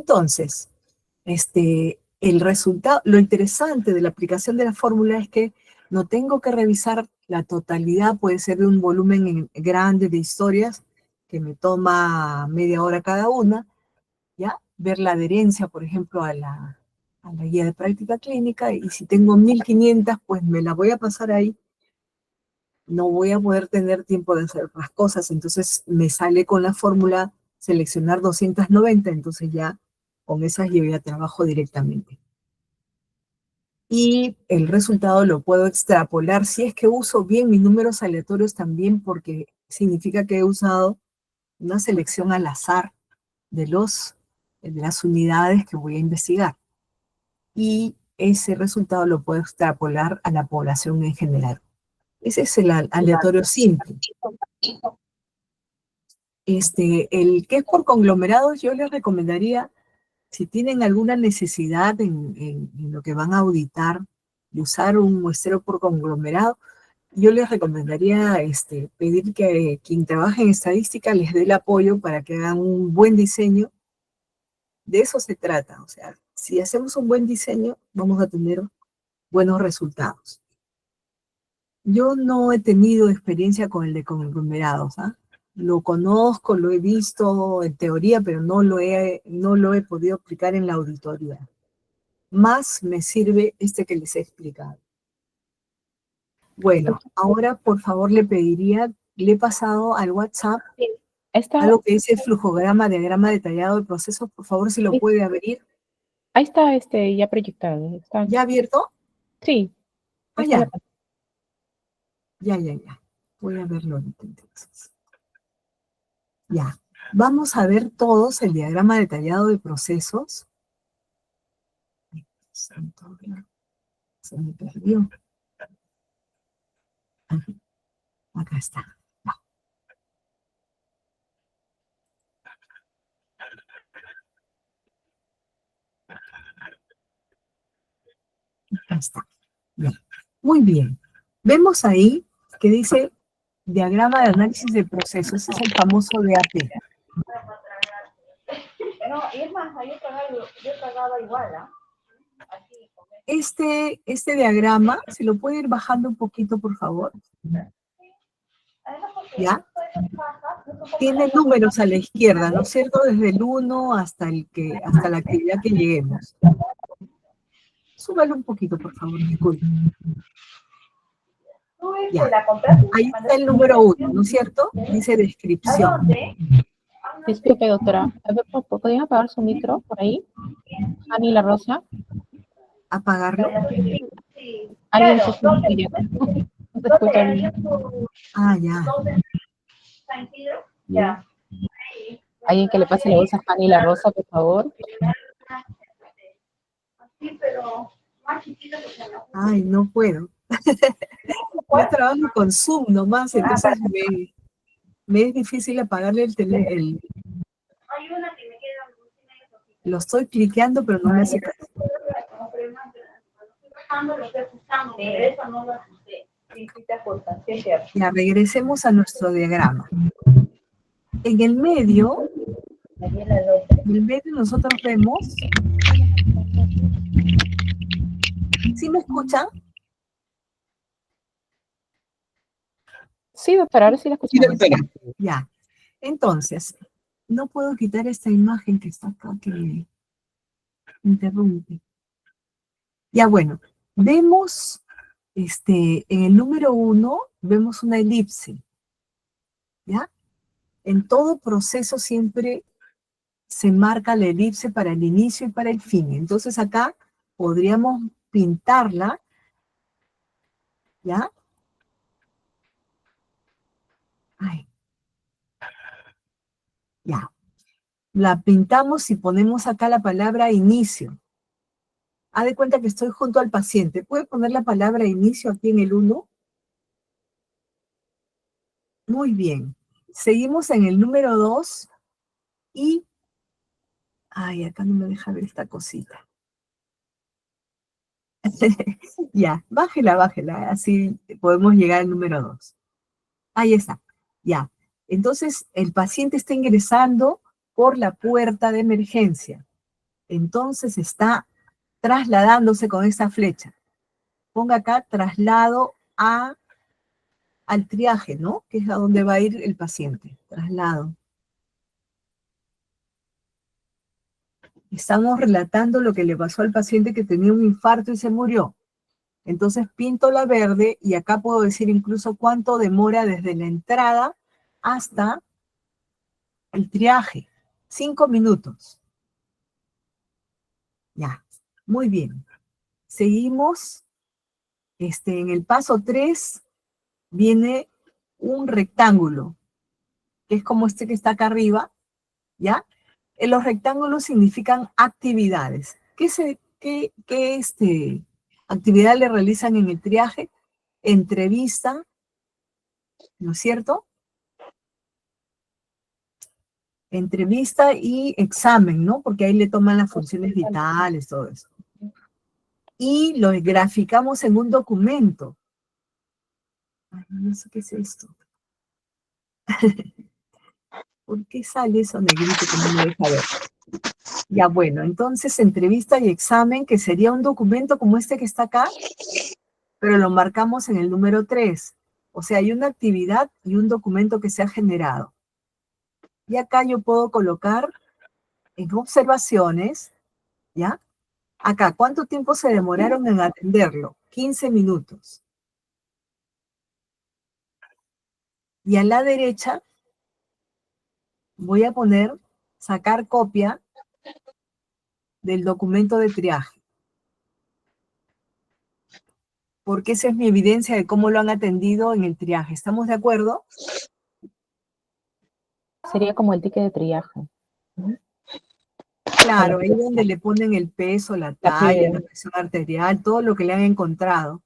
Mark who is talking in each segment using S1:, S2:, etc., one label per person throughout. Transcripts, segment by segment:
S1: Entonces, el resultado, lo interesante de la aplicación de la fórmula es que no tengo que revisar la totalidad, puede ser de un volumen grande de historias que me toma media hora cada una, ¿ya? Ver la adherencia, por ejemplo, a la guía de práctica clínica, y si tengo 1500, pues me la voy a pasar ahí. No voy a poder tener tiempo de hacer otras cosas, entonces me sale con la fórmula seleccionar 290, entonces ya con esas yo ya trabajo directamente. Y el resultado lo puedo extrapolar si es que uso bien mis números aleatorios también, porque significa que he usado una selección al azar de las unidades que voy a investigar. Y ese resultado lo puedo extrapolar a la población en general. Ese es el aleatorio simple. El que es por conglomerados, yo les recomendaría, si tienen alguna necesidad en lo que van a auditar, de usar un muestreo por conglomerado, yo les recomendaría pedir que quien trabaje en estadística les dé el apoyo para que hagan un buen diseño. De eso se trata. O sea, si hacemos un buen diseño, vamos a tener buenos resultados. Yo no he tenido experiencia con el de conglomerados, ¿ah? Lo conozco, lo he visto en teoría, pero no lo he podido aplicar en la auditoría. Más me sirve que les he explicado. Bueno, ahora por favor le pediría, le he pasado al WhatsApp algo que dice flujograma, diagrama detallado de procesos. Por favor, si lo puede abrir.
S2: Ahí está ya proyectado. Está...
S1: ¿Ya abierto?
S2: Sí.
S1: Ah, ya. Ya. Voy a verlo ahorita entonces. Ya. Vamos a ver todos el diagrama detallado de procesos. Se me perdió. Acá está. Acá está. Bien. Muy bien. Vemos ahí que dice diagrama de análisis de procesos. Ese es el famoso DAP.
S3: No, y es más, yo pagaba igual, ¿ah?
S1: Este diagrama, si lo puede ir bajando un poquito, por favor. ¿Ya? Tiene números a la izquierda, ¿no es cierto? Desde el 1 hasta la actividad que lleguemos. Súbalo un poquito, por favor, disculpe. Ya. Ahí está el número 1, ¿no es cierto? Dice descripción.
S2: Disculpe, doctora. ¿Podrían apagar su micro por ahí? Ani La Rosa.
S1: ¿Apagarlo?
S2: Alguien se no se escucha bien.
S1: Ah, ya.
S2: Ya. Alguien que le pase la voz a Fanny La Rosa, por favor.
S1: Ay, no puedo. Yo trabajo con Zoom nomás, entonces me es difícil apagarle el teléfono. Lo estoy cliqueando, pero no me hace caso. Ya, regresemos a nuestro diagrama. En el medio nosotros vemos... ¿Sí me escuchan?
S2: Sí, doctora, ahora sí la escuchamos.
S1: Ya. Entonces, no puedo quitar esta imagen que está acá, que me interrumpe. Ya, bueno, vemos, en el número 1, vemos una elipse, ¿ya? En todo proceso siempre se marca la elipse para el inicio y para el fin. Entonces acá podríamos pintarla, ¿ya? Ay. Ya. La pintamos y ponemos acá la palabra inicio. Haz de cuenta que estoy junto al paciente. ¿Puede poner la palabra inicio aquí en el 1? Muy bien. Seguimos en el número 2 y... Ay, acá no me deja ver esta cosita. Ya, bájela, así podemos llegar al número 2. Ahí está, ya. Entonces, el paciente está ingresando por la puerta de emergencia. Entonces está trasladándose con esta flecha. Ponga acá traslado al triaje, ¿no? Que es a donde va a ir el paciente. Traslado. Estamos relatando lo que le pasó al paciente que tenía un infarto y se murió. Entonces pinto la verde y acá puedo decir incluso cuánto demora desde la entrada hasta el triaje. 5 minutos. Ya, muy bien. Seguimos. En el paso 3 viene un rectángulo, que es como este que está acá arriba, ¿ya? Los rectángulos significan actividades. ¿Qué actividad le realizan en el triaje? Entrevista, ¿no es cierto? Entrevista y examen, ¿no? Porque ahí le toman las funciones vitales, todo eso. Y lo graficamos en un documento. Ay, no sé qué es esto. ¿Por qué sale eso negrito que no me deja ver? Ya, bueno, entonces entrevista y examen, que sería un documento como este que está acá, pero lo marcamos en el número 3. O sea, hay una actividad y un documento que se ha generado. Y acá yo puedo colocar en observaciones, ¿ya? Acá, ¿cuánto tiempo se demoraron en atenderlo? 15 minutos. Y a la derecha voy a poner sacar copia del documento de triaje. Porque esa es mi evidencia de cómo lo han atendido en el triaje. ¿Estamos de acuerdo?
S2: Sería como el ticket de triaje.
S1: Claro, ahí donde le ponen el peso, la talla, la presión arterial, todo lo que le han encontrado.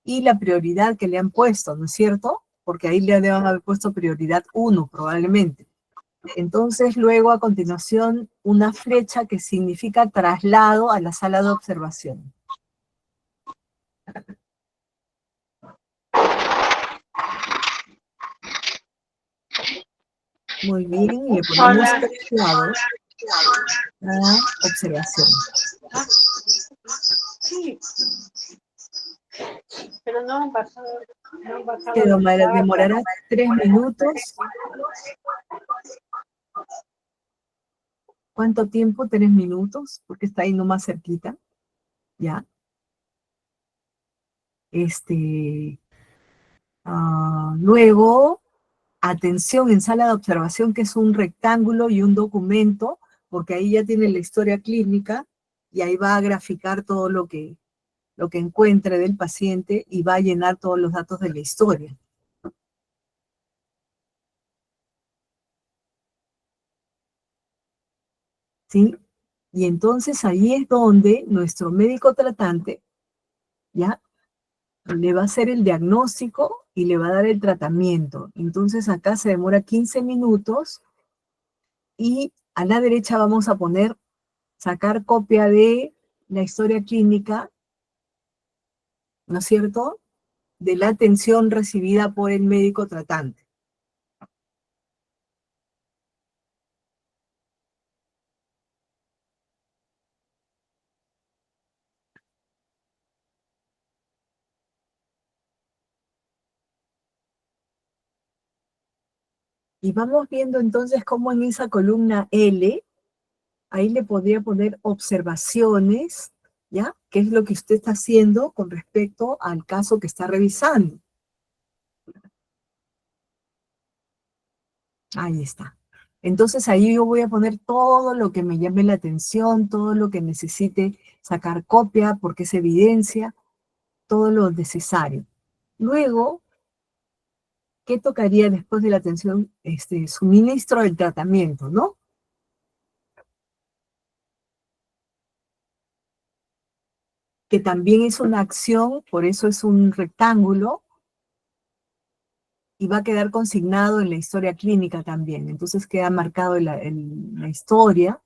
S1: Y la prioridad que le han puesto, ¿no es cierto? Porque ahí le deben haber puesto prioridad 1, probablemente. Entonces, luego, a continuación, una flecha que significa traslado a la sala de observación. Muy bien, le ponemos traslados a observación.
S3: Sí. Pero no han pasado. No han pasado
S1: Que demorará 3 minutos. ¿Cuánto tiempo? 3 minutos, porque está ahí nomás cerquita. ¿Ya? Luego, atención en sala de observación, que es un rectángulo y un documento, porque ahí ya tiene la historia clínica, y ahí va a graficar todo lo que encuentre del paciente y va a llenar todos los datos de la historia. ¿Sí? Y entonces ahí es donde nuestro médico tratante, ¿ya? Le va a hacer el diagnóstico y le va a dar el tratamiento. Entonces acá se demora 15 minutos y a la derecha vamos a poner sacar copia de la historia clínica, ¿no es cierto?, de la atención recibida por el médico tratante. Y vamos viendo entonces cómo en esa columna L, ahí le podría poner observaciones, ¿ya? ¿Qué es lo que usted está haciendo con respecto al caso que está revisando? Ahí está. Entonces ahí yo voy a poner todo lo que me llame la atención, todo lo que necesite sacar copia, porque es evidencia, todo lo necesario. Luego, ¿qué tocaría después de la atención? Suministro del tratamiento, ¿no? Que también es una acción, por eso es un rectángulo, y va a quedar consignado en la historia clínica también. Entonces queda marcado la historia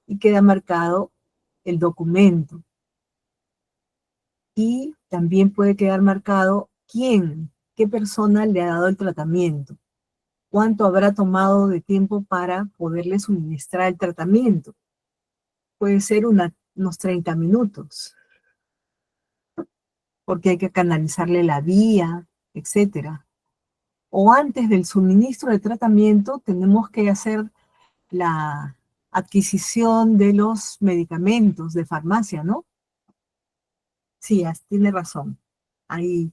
S1: y queda marcado el documento. Y también puede quedar marcado qué persona le ha dado el tratamiento, cuánto habrá tomado de tiempo para poderle suministrar el tratamiento. puede ser unos 30 minutos, porque hay que canalizarle la vía, etcétera. O antes del suministro de tratamiento, tenemos que hacer la adquisición de los medicamentos de farmacia, ¿no? Sí, tiene razón. Ahí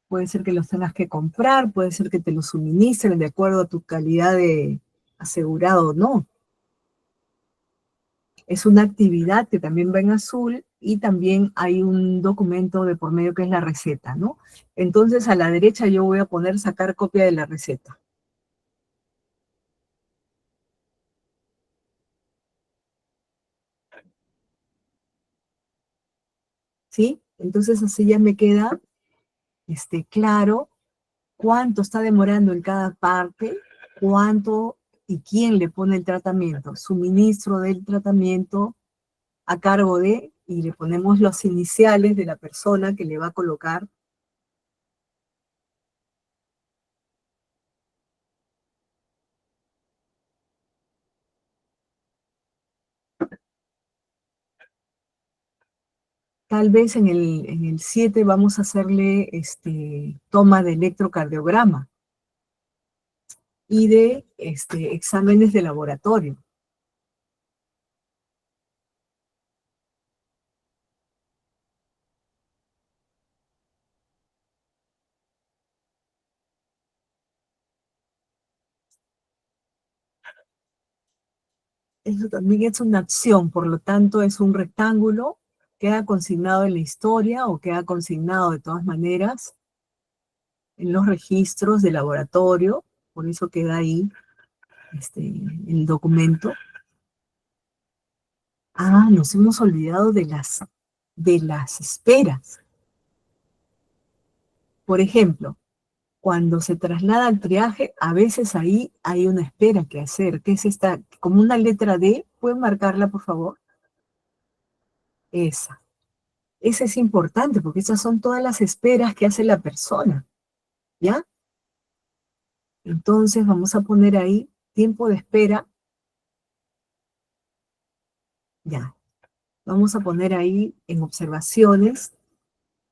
S1: puede ser que los tengas que comprar, puede ser que te los suministren de acuerdo a tu calidad de asegurado o no. Es una actividad que también va en azul y también hay un documento de por medio que es la receta, ¿no? Entonces a la derecha yo voy a poner sacar copia de la receta. ¿Sí? Entonces así ya me queda claro cuánto está demorando en cada parte, cuánto y quién le pone el tratamiento, suministro del tratamiento a cargo de, y le ponemos los iniciales de la persona que le va a colocar. Tal vez en el 7 vamos a hacerle toma de electrocardiograma y de exámenes de laboratorio. Eso también es una acción, por lo tanto es un rectángulo, queda consignado en la historia o queda consignado de todas maneras en los registros de laboratorio, por eso queda ahí el documento. Ah, nos hemos olvidado de las esperas. Por ejemplo, cuando se traslada al triaje, a veces ahí hay una espera que hacer, que es esta, como una letra D, ¿pueden marcarla, por favor? Esa. Esa es importante, porque esas son todas las esperas que hace la persona, ¿ya? Entonces vamos a poner ahí tiempo de espera, ya. Vamos a poner ahí en observaciones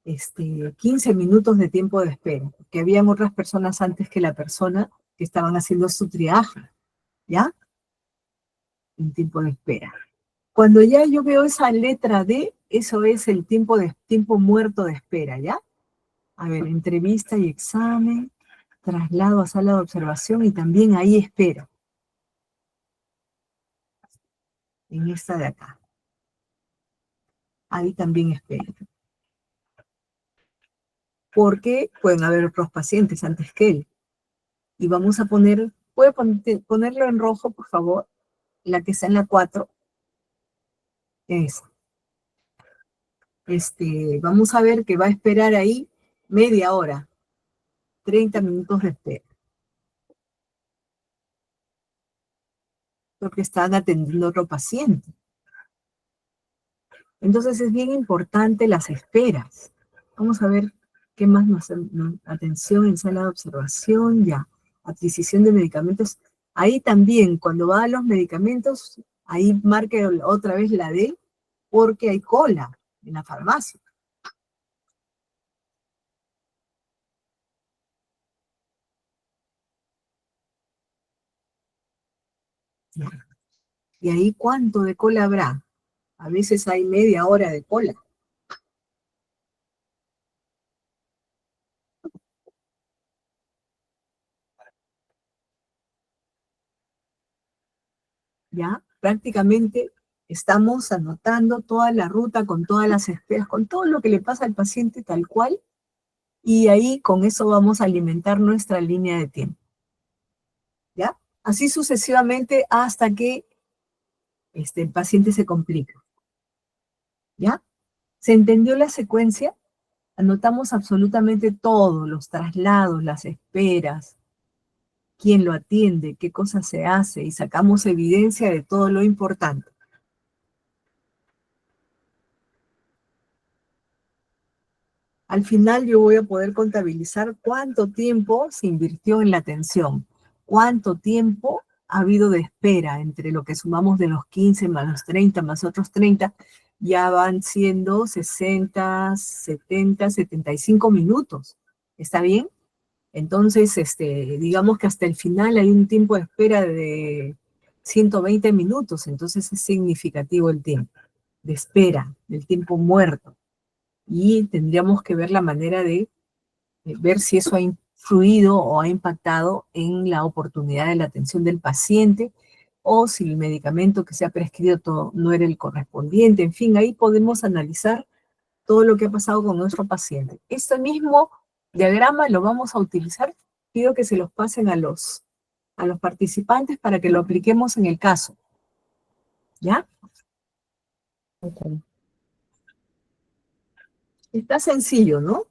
S1: 15 minutos de tiempo de espera, porque habían otras personas antes que la persona que estaban haciendo su triaje, ¿ya? En tiempo de espera. Cuando ya yo veo esa letra D, eso es el tiempo muerto de espera, ¿ya? A ver, entrevista y examen, traslado a sala de observación y también ahí espero. En esta de acá. Ahí también espero. Porque pueden haber otros pacientes antes que él. Y vamos a poner, ¿puede ponerlo en rojo, por favor? La que está en la 4. Esa. Vamos a ver que va a esperar ahí media hora. 30 minutos de espera. Porque están atendiendo a otro paciente. Entonces es bien importante las esperas. Vamos a ver qué más nos... Atención en sala de observación, ya. Adquisición de medicamentos. Ahí también, cuando va a los medicamentos, ahí marque otra vez la D, porque hay cola en la farmacia. Ya. Y ahí, ¿cuánto de cola habrá? A veces hay media hora de cola. ¿Ya? Prácticamente estamos anotando toda la ruta con todas las esperas, con todo lo que le pasa al paciente tal cual, y ahí con eso vamos a alimentar nuestra línea de tiempo. ¿Ya? Así sucesivamente hasta que el paciente se complica. ¿Ya? ¿Se entendió la secuencia? Anotamos absolutamente todo, los traslados, las esperas, quién lo atiende, qué cosa se hace, y sacamos evidencia de todo lo importante. Al final yo voy a poder contabilizar cuánto tiempo se invirtió en la atención, cuánto tiempo ha habido de espera entre lo que sumamos de los 15 más los 30 más otros 30, ya van siendo 60, 70, 75 minutos. ¿Está bien? Entonces, digamos que hasta el final hay un tiempo de espera de 120 minutos, entonces es significativo el tiempo de espera, del tiempo muerto. Y tendríamos que ver la manera de ver si eso ha influido o ha impactado en la oportunidad de la atención del paciente, o si el medicamento que se ha prescrito no era el correspondiente. En fin, ahí podemos analizar todo lo que ha pasado con nuestro paciente. Este mismo diagrama lo vamos a utilizar. Pido que se los pasen a los participantes para que lo apliquemos en el caso. ¿Ya?
S2: Ok.
S1: Está sencillo, ¿no?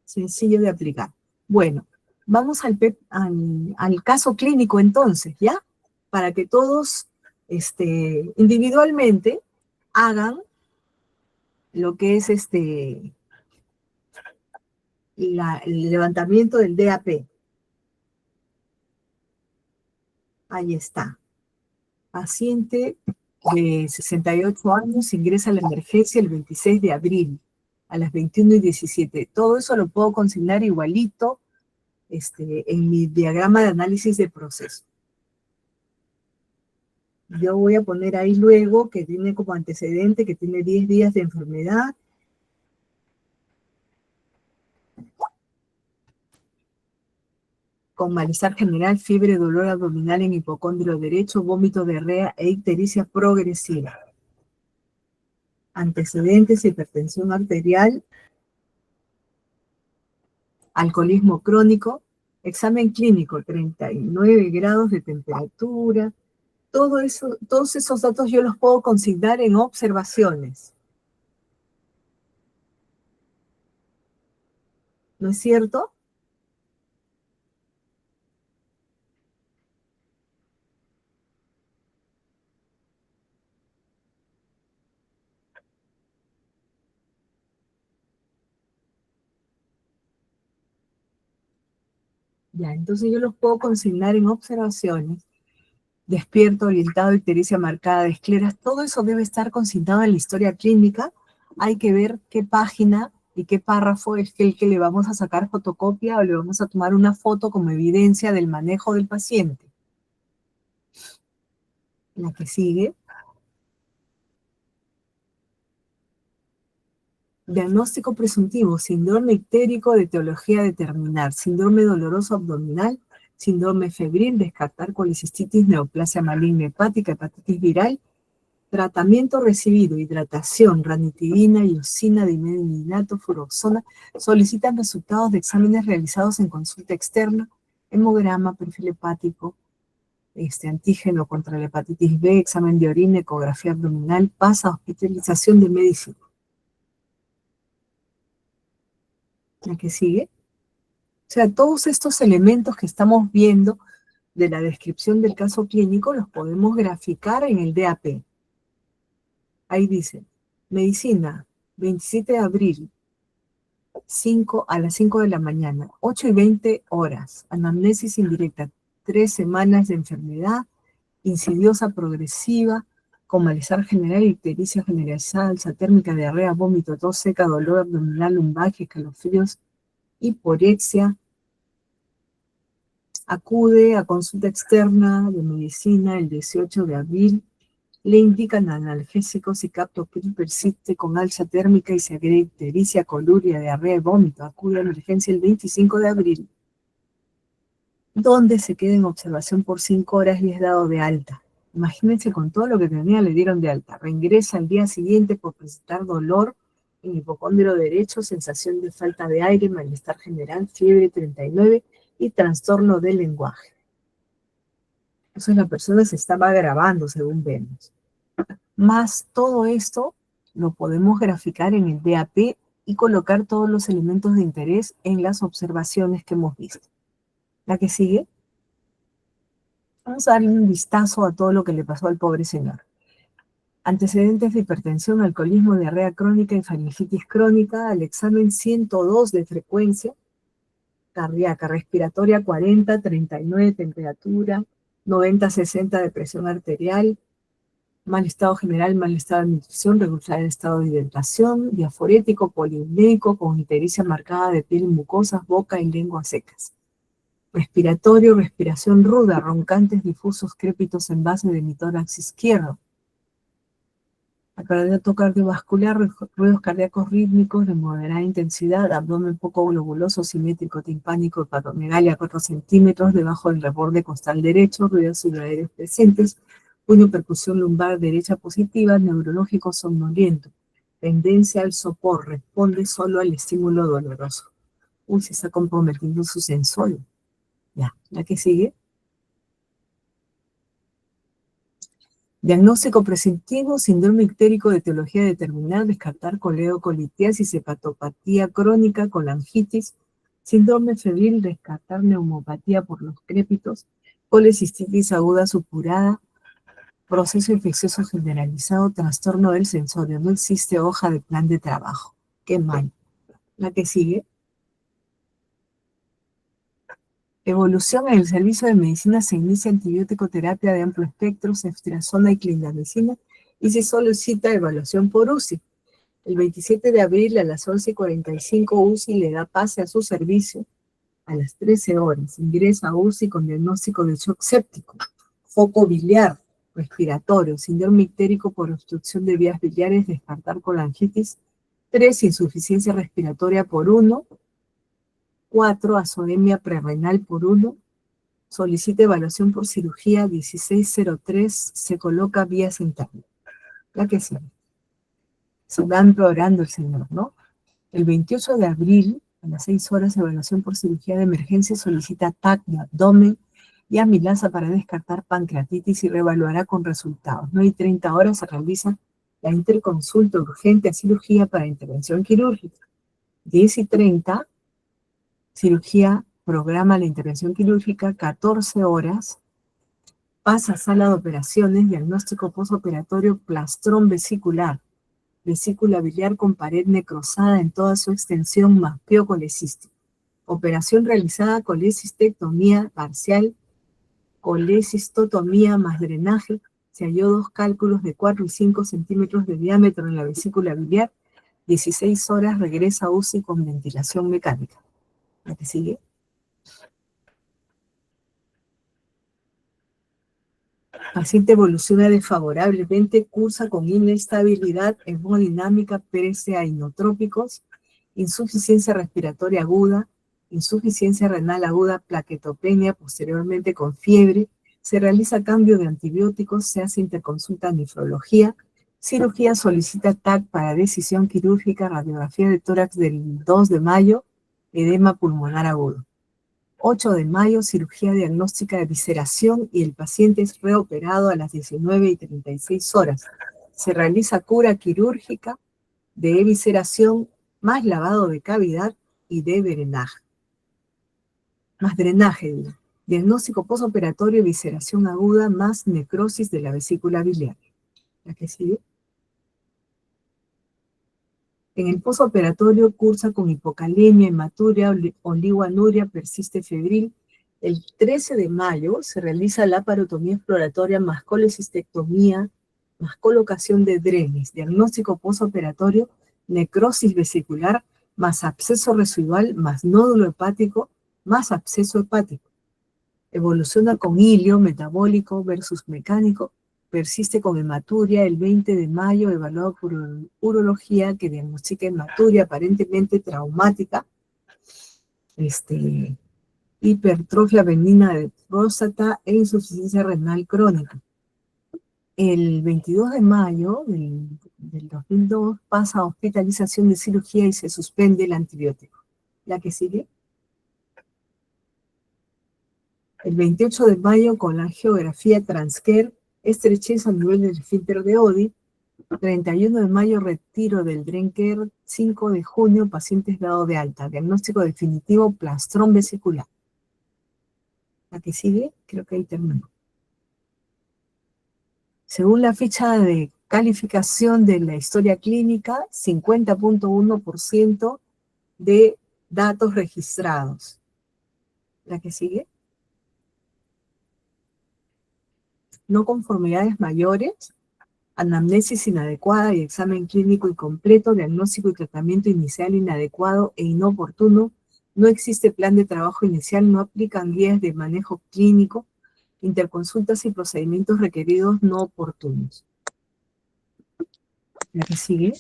S1: Sencillo de aplicar. Bueno, vamos al caso clínico entonces, ¿ya? Para que todos individualmente hagan lo que es el levantamiento del DAP. Ahí está. Paciente de 68 años ingresa a la emergencia el 26 de abril a las 21:17. Todo eso lo puedo consignar igualito en mi diagrama de análisis de proceso. Yo voy a poner ahí luego que tiene como antecedente que tiene 10 días de enfermedad. Con malestar general, fiebre, dolor abdominal en hipocondrio derecho, vómito, diarrea e ictericia progresiva. Antecedentes: hipertensión arterial, alcoholismo crónico, examen clínico, 39 grados de temperatura. Todo eso, todos esos datos yo los puedo consignar en observaciones. ¿No es cierto? Ya, entonces yo los puedo consignar en observaciones. Despierto, orientado, ictericia marcada de escleras, todo eso debe estar consignado en la historia clínica. Hay que ver qué página y qué párrafo es el que le vamos a sacar fotocopia o le vamos a tomar una foto como evidencia del manejo del paciente. La que sigue. Diagnóstico presuntivo: síndrome ictérico de etiología determinar, síndrome doloroso abdominal, síndrome febril, descartar colicistitis, neoplasia maligna hepática, hepatitis viral. Tratamiento recibido: hidratación, ranitidina, iosina, dimetilato, furoxona. Solicitan resultados de exámenes realizados en consulta externa, hemograma, perfil hepático, antígeno contra la hepatitis B, examen de orina, ecografía abdominal, pasa, hospitalización de medicina. ¿La que sigue? O sea, todos estos elementos que estamos viendo de la descripción del caso clínico los podemos graficar en el DAP. Ahí dice, medicina, 27 de abril, a las 5 de la mañana, 8:20 horas, anamnesis indirecta, 3 semanas de enfermedad, insidiosa progresiva, con malestar general, ictericia generalizada, alza térmica, diarrea, vómito, tos seca, dolor abdominal, lumbalgia, escalofríos, hiporexia. Acude a consulta externa de medicina el 18 de abril. Le indican analgésicos y captopril, persiste con alza térmica y se agrega ictericia, coluria, diarrea y vómito. Acude a emergencia el 25 de abril, donde se queda en observación por 5 horas y es dado de alta. Imagínense, con todo lo que tenía le dieron de alta. Reingresa al día siguiente por presentar dolor en hipocondrio derecho, sensación de falta de aire, malestar general, fiebre 39 y trastorno del lenguaje. Entonces la persona se estaba agravando, según vemos. Más todo esto lo podemos graficar en el DAP y colocar todos los elementos de interés en las observaciones que hemos visto. La que sigue. Vamos a darle un vistazo a todo lo que le pasó al pobre señor. Antecedentes de hipertensión, alcoholismo, diarrea crónica y faringitis crónica. Al examen 102 de frecuencia cardíaca, respiratoria 40, 39 temperatura, 90-60 de presión arterial, mal estado general, mal estado de nutrición, regular estado de hidratación, diaforético, poliurémico, con ictericia marcada de piel y mucosas, boca y lengua secas. Respiratorio, respiración ruda, roncantes difusos, crépitos en base de mi tórax izquierdo. Aparato cardiovascular, ruidos cardíacos rítmicos de moderada intensidad, abdomen poco globuloso, simétrico, timpánico, hepatomegalia 4 centímetros, debajo del reborde costal derecho, ruidos sudoaéreos presentes, puño percusión lumbar derecha positiva, neurológico somnoliento, tendencia al sopor, responde solo al estímulo doloroso. Uy, se está comprometiendo su sensorio. Ya, la que sigue. Diagnóstico presentivo, síndrome ictérico de etiología determinada, descartar coleocolitiasis, hepatopatía crónica, colangitis, síndrome febril, descartar neumopatía por los crépitos, colecistitis aguda supurada, proceso infeccioso generalizado, trastorno del sensorio. No existe hoja de plan de trabajo. Qué mal. La que sigue. Evolución en el servicio de medicina se inicia antibiótico terapia de amplio espectro, ceftriaxona y clindamicina, y se solicita evaluación por UCI. El 27 de abril a las 11:45 UCI le da pase a su servicio a las 13 horas. Ingresa a UCI con diagnóstico de shock séptico, foco biliar, respiratorio, síndrome ictérico por obstrucción de vías biliares, descartar colangitis, 3, insuficiencia respiratoria por 1, 4, azoemia prerrenal por 1, solicita evaluación por cirugía 1603, se coloca vías internas. La que sigue. Se va empeorando el señor, ¿no? El 28 de abril, a las 6 horas, evaluación por cirugía de emergencia, solicita TAC de abdomen y amilasa para descartar pancreatitis y reevaluará con resultados. 9:30 horas se realiza la interconsulta urgente a cirugía para intervención quirúrgica. 10:30, cirugía, programa la intervención quirúrgica. 14 horas, pasa a sala de operaciones, diagnóstico postoperatorio, plastrón vesicular, vesícula biliar con pared necrosada en toda su extensión más piocolecística. Operación realizada, colecistectomía parcial, colecistotomía más drenaje. Se halló 2 cálculos de 4 y 5 centímetros de diámetro en la vesícula biliar. 16 horas regresa a UCI con ventilación mecánica. ¿La que sigue? Paciente evoluciona desfavorablemente, cursa con inestabilidad hemodinámica pese a inotrópicos, insuficiencia respiratoria aguda, insuficiencia renal aguda, plaquetopenia, posteriormente con fiebre. Se realiza cambio de antibióticos, se hace interconsulta nefrología, cirugía, solicita TAC para decisión quirúrgica, radiografía de tórax del 2 de mayo, edema pulmonar agudo. 8 de mayo, cirugía diagnóstica de visceración y el paciente es reoperado a las 19:36 horas. Se realiza cura quirúrgica de visceración más lavado de cavidad y de drenaje. Más drenaje, digo. Diagnóstico postoperatorio, visceración aguda más necrosis de la vesícula biliar. ¿La que sigue? En el postoperatorio cursa con hipocalemia, hematuria, oliguanuria, persiste febril. El 13 de mayo se realiza la laparotomía exploratoria más colecistectomía, más colocación de drenes. Diagnóstico postoperatorio, necrosis vesicular, más absceso residual, más nódulo hepático, más absceso hepático. Evoluciona con hilio, metabólico versus mecánico. Persiste con hematuria. El 20 de mayo, evaluado por urología, que diagnostica hematuria aparentemente traumática, hipertrofia benigna de próstata e insuficiencia renal crónica. El 22 de mayo del 2002 pasa a hospitalización de cirugía y se suspende el antibiótico. ¿La que sigue? El 28 de mayo, con la angiografía Transcare, estrechez a nivel del esfínter de Oddi. 31 de mayo, retiro del Drenker. 5 de junio, pacientes dado de alta. Diagnóstico definitivo, plastrón vesicular. La que sigue, creo que ahí terminó. Según la ficha de Calificación de la historia clínica, 50.1% de datos registrados. ¿La que sigue? No conformidades mayores, anamnesis inadecuada y examen clínico incompleto, diagnóstico y tratamiento inicial inadecuado e inoportuno, no existe plan de trabajo inicial, no aplican guías de manejo clínico, interconsultas y procedimientos requeridos no oportunos. ¿La que sigue?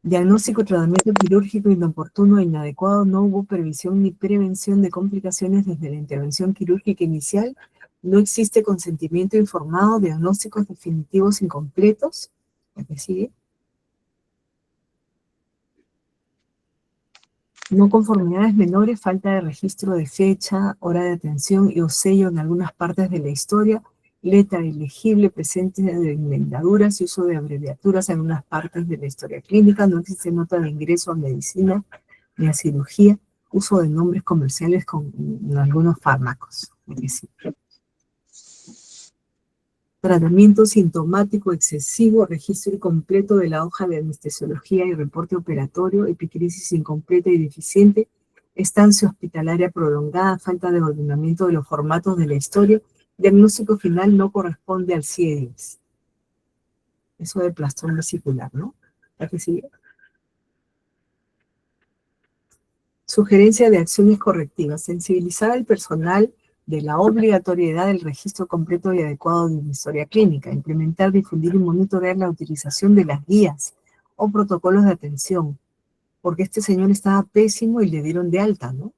S1: Diagnóstico y tratamiento quirúrgico inoportuno e inadecuado, no hubo previsión ni prevención de complicaciones desde la intervención quirúrgica inicial, no existe consentimiento informado, diagnósticos definitivos incompletos. ¿La que sigue? No conformidades menores, falta de registro de fecha, hora de atención y o sello en algunas partes de la historia, letra ilegible, presencia de enmendaduras y uso de abreviaturas en unas partes de la historia clínica, no existe nota de ingreso a medicina ni a cirugía, uso de nombres comerciales con algunos fármacos. Tratamiento sintomático excesivo, registro incompleto de la hoja de anestesiología y reporte operatorio, epicrisis incompleta y deficiente, estancia hospitalaria prolongada, falta de ordenamiento de los formatos de la historia, diagnóstico final no corresponde al CIE-10. Eso de plastrón vesicular, ¿no? ¿La que sigue? Sugerencia de acciones correctivas. Sensibilizar al personal de la obligatoriedad del registro completo y adecuado de una historia clínica. Implementar, difundir y monitorear la utilización de las guías o protocolos de atención. Porque este señor estaba pésimo y le dieron de alta, ¿no?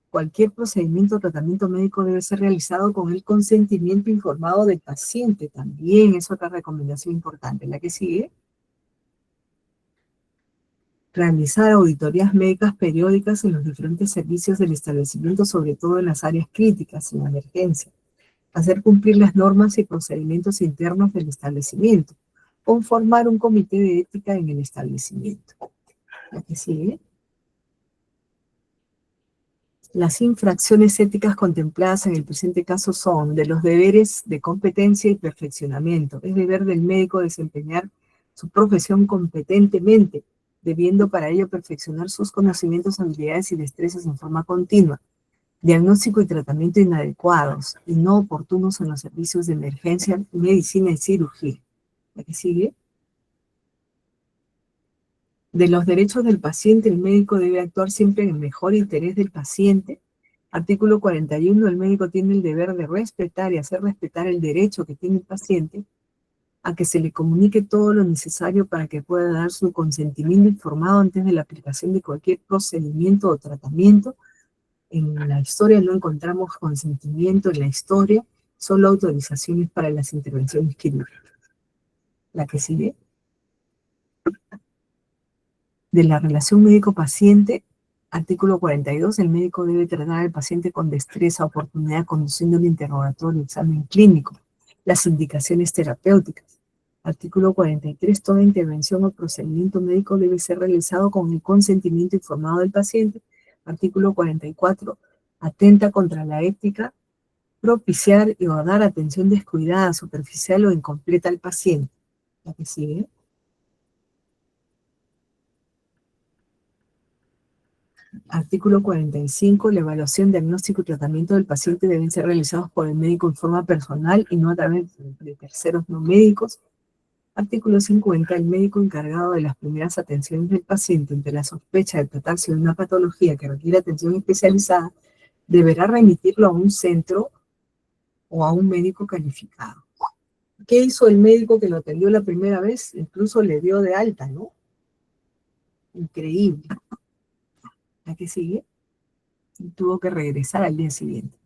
S1: Cualquier procedimiento o tratamiento médico debe ser realizado con el consentimiento informado del paciente. También es otra recomendación importante. ¿La que sigue? Realizar auditorías médicas periódicas en los diferentes servicios del establecimiento, sobre todo en las áreas críticas, en la emergencia. Hacer cumplir las normas y procedimientos internos del establecimiento. Conformar un comité de ética en el establecimiento. ¿La que sigue? Las infracciones éticas contempladas en el presente caso son de los deberes de competencia y perfeccionamiento. Es deber del médico desempeñar su profesión competentemente, debiendo para ello perfeccionar sus conocimientos, habilidades y destrezas en forma continua. Diagnóstico y tratamiento inadecuados y no oportunos en los servicios de emergencia, medicina y cirugía. ¿La que sigue? De los derechos del paciente, el médico debe actuar siempre en el mejor interés del paciente. Artículo 41, el médico tiene el deber de respetar y hacer respetar el derecho que tiene el paciente a que se le comunique todo lo necesario para que pueda dar su consentimiento informado antes de la aplicación de cualquier procedimiento o tratamiento. En la historia no encontramos consentimiento en la historia, solo autorizaciones para las intervenciones quirúrgicas. La que sigue. De la relación médico-paciente, artículo 42, el médico debe tratar al paciente con destreza, oportunidad, conduciendo un interrogatorio, examen clínico, las indicaciones terapéuticas. Artículo 43, toda intervención o procedimiento médico debe ser realizado con el consentimiento informado del paciente. Artículo 44, atenta contra la ética, propiciar y o dar atención descuidada, superficial o incompleta al paciente. La que sigue. Artículo 45, la evaluación, diagnóstico y tratamiento del paciente deben ser realizados por el médico en forma personal y no a través de terceros no médicos. Artículo 50, el médico encargado de las primeras atenciones del paciente ante la sospecha de tratarse de una patología que requiere atención especializada deberá remitirlo a un centro o a un médico calificado. ¿Qué hizo el médico que lo atendió la primera vez? Incluso le dio de alta, ¿no? Increíble. ¿La que sigue? Y tuvo que regresar al día siguiente.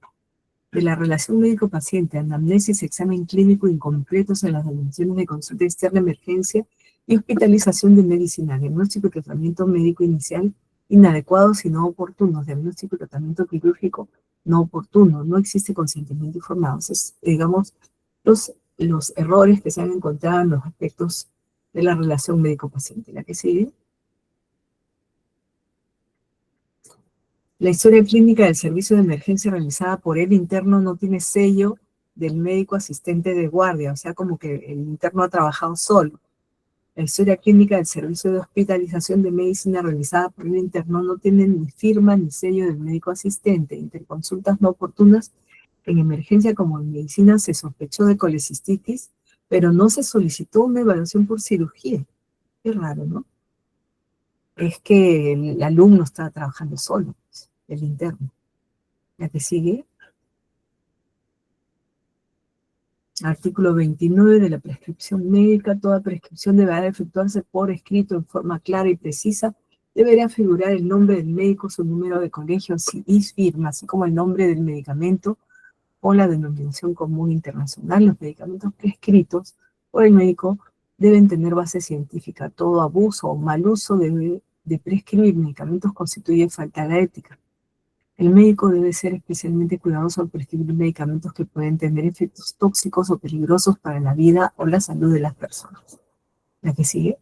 S1: De la relación médico-paciente, anamnesis, examen clínico incompletos en las dimensiones de consulta externa, emergencia y hospitalización de medicina, diagnóstico y tratamiento médico inicial inadecuados y no oportunos, diagnóstico y tratamiento quirúrgico no oportuno, no existe consentimiento informado. Es, digamos, los errores que se han encontrado en los aspectos de la relación médico-paciente. ¿La que sigue? La historia clínica del servicio de emergencia realizada por el interno no tiene sello del médico asistente de guardia, o sea, como que el interno ha trabajado solo. La historia clínica del servicio de hospitalización de medicina realizada por un interno no tiene ni firma ni sello del médico asistente. Interconsultas no oportunas en emergencia como en medicina se sospechó de colecistitis, pero no se solicitó una evaluación por cirugía. Qué raro, ¿no? Es que el alumno está trabajando solo, pues, el interno. ¿La que sigue? Artículo 29 de la prescripción médica. Toda prescripción deberá efectuarse por escrito en forma clara y precisa. Deberá figurar el nombre del médico, su número de colegio y firma, así como el nombre del medicamento o la denominación común internacional. Los medicamentos prescritos por el médico deben tener base científica. Todo abuso o mal uso de prescribir medicamentos constituye falta de ética. El médico debe ser especialmente cuidadoso al prescribir medicamentos que pueden tener efectos tóxicos o peligrosos para la vida o la salud de las personas. La que sigue.